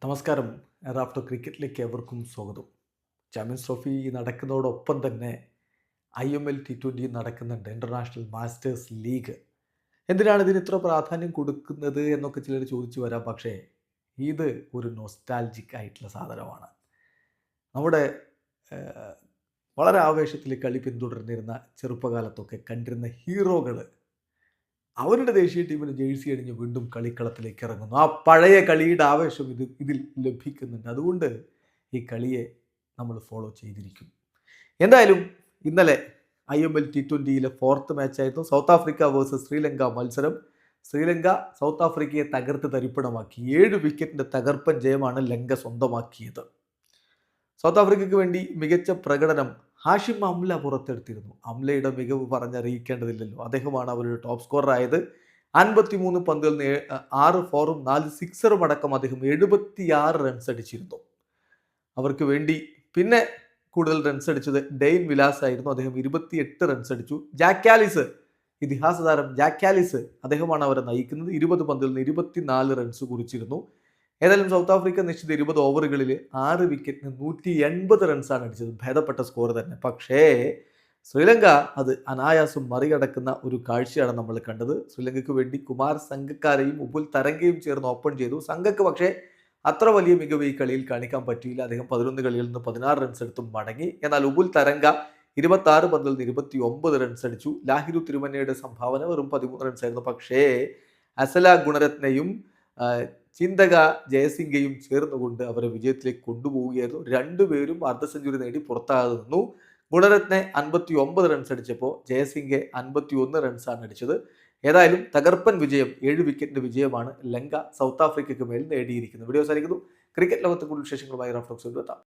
നമസ്കാരം. റാഫ്റ്റോ ക്രിക്കറ്റിലേക്ക് എവർക്കും സ്വാഗതം. Champions trophy നടക്കുന്നതോടൊപ്പം തന്നെ IML T20 നടക്കുന്നുണ്ട്, ഇൻ്റർനാഷണൽ മാസ്റ്റേഴ്സ് ലീഗ്. എന്തിനാണ് ഇതിന് ഇത്ര പ്രാധാന്യം കൊടുക്കുന്നത് എന്നൊക്കെ ചിലർ ചോദിച്ചു വരാം. പക്ഷേ ഇത് ഒരു നൊസ്റ്റാൾജിക് ആയിട്ടുള്ള സാധനമാണ്. നമ്മുടെ ഏഹ്, വളരെ ആവേശത്തിൽ കളി പിന്തുടർന്നിരുന്ന ചെറുപ്പകാലത്തൊക്കെ കണ്ടിരുന്ന ഹീറോകൾ അവരുടെ ദേശീയ ടീമിന് ജേഴ്സി അണിഞ്ഞ് വീണ്ടും കളിക്കളത്തിലേക്ക് ഇറങ്ങുന്നു. ആ പഴയ കളിയുടെ ആവേശം ഇതിൽ ലഭിക്കുന്നുണ്ട്. അതുകൊണ്ട് ഈ കളിയെ നമ്മൾ ഫോളോ ചെയ്തിരിക്കും. എന്തായാലും ഇന്നലെ IML T20യിലെ ഫോർത്ത് മാച്ചായിരുന്നു സൗത്ത് ആഫ്രിക്ക വേഴ്സസ് ശ്രീലങ്ക മത്സരം. ശ്രീലങ്ക സൗത്ത് ആഫ്രിക്കയെ തകർത്ത് തരിപ്പണമാക്കി. 7 വിക്കറ്റിൻ്റെ തകർപ്പൻ ജയമാണ് ലങ്ക സ്വന്തമാക്കിയത്. സൗത്ത് ആഫ്രിക്കയ്ക്ക് വേണ്ടി മികച്ച പ്രകടനം ഹാഷിം അംല പുറത്തെടുത്തിരുന്നു. അംലയുടെ മികവ് പറഞ്ഞറിയിക്കേണ്ടതില്ലല്ലോ. അദ്ദേഹമാണ് അവരുടെ ടോപ്പ് സ്കോറർ ആയത്. 53 പന്തുകളിൽ നിന്ന് 6 ഫോറും 4 സിക്സറും അടക്കം അദ്ദേഹം 76 റൺസ് അടിച്ചിരുന്നു. അവർക്ക് വേണ്ടി പിന്നെ കൂടുതൽ റൺസ് അടിച്ചത് ഡെയ്ൻ വിലാസ് ആയിരുന്നു. അദ്ദേഹം 28 റൺസ് അടിച്ചു. ജാക്ക് ഇതിഹാസ താരം ജാക്ക് അദ്ദേഹമാണ് അവരെ നയിക്കുന്നത്. 20 പന്തിൽ നിന്ന് 24 റൺസ് കുറിച്ചിരുന്നു. ഏതായാലും സൗത്ത് ആഫ്രിക്ക നിശ്ചിത 20 ഓവറുകളിൽ 6 വിക്കറ്റിന് 180 റൺസാണ് അടിച്ചത്. ഭേദപ്പെട്ട സ്കോർ തന്നെ. പക്ഷേ ശ്രീലങ്ക അത് അനായാസം മറികടക്കുന്ന ഒരു കാഴ്ചയാണ് നമ്മൾ കണ്ടത്. ശ്രീലങ്കയ്ക്ക് വേണ്ടി കുമാർ സംഗക്കാരെയും ഉബുൽ തരംഗയും ചേർന്ന് ഓപ്പൺ ചെയ്തു. സംഘക്ക് പക്ഷേ അത്ര വലിയ മികവ് ഈ കളിയിൽ കാണിക്കാൻ പറ്റിയില്ല. അദ്ദേഹം 11 കളിയിൽ നിന്ന് 16 റൺസ് എടുത്തും മടങ്ങി. എന്നാൽ ഉബുൽ തരംഗ 26 പന്തിൽ നിന്ന് 29 റൺസ് അടിച്ചു. ലാഹിരു തിരുമന്നയുടെ സംഭാവന വെറും 13 റൺസായിരുന്നു. പക്ഷേ അസല ഗുണരത്നയും ചിന്തക ജയസിംഗയും ചേർന്നുകൊണ്ട് അവരെ വിജയത്തിലേക്ക് കൊണ്ടുപോവുകയായിരുന്നു. രണ്ടുപേരും അർദ്ധ സെഞ്ചുറി നേടി പുറത്താകാതെ നിന്നു. ഗുണരത്നെ 59 റൺസ് അടിച്ചപ്പോൾ ജയസിംഗെ 51 റൺസാണ് അടിച്ചത്. ഏതായാലും തകർപ്പൻ വിജയം, 7 വിക്കറ്റിന്റെ വിജയമാണ് ലങ്ക സൗത്ത് ആഫ്രിക്കയ്ക്ക് മേൽ നേടിയിരിക്കുന്നത്. വീഡിയോ അവസാനിക്കുന്നു. ക്രിക്കറ്റ് ലോകത്തെ കൂടുതൽ വിശേഷങ്ങളുമായി റാഫ്റ്റോക്സ് എത്താം.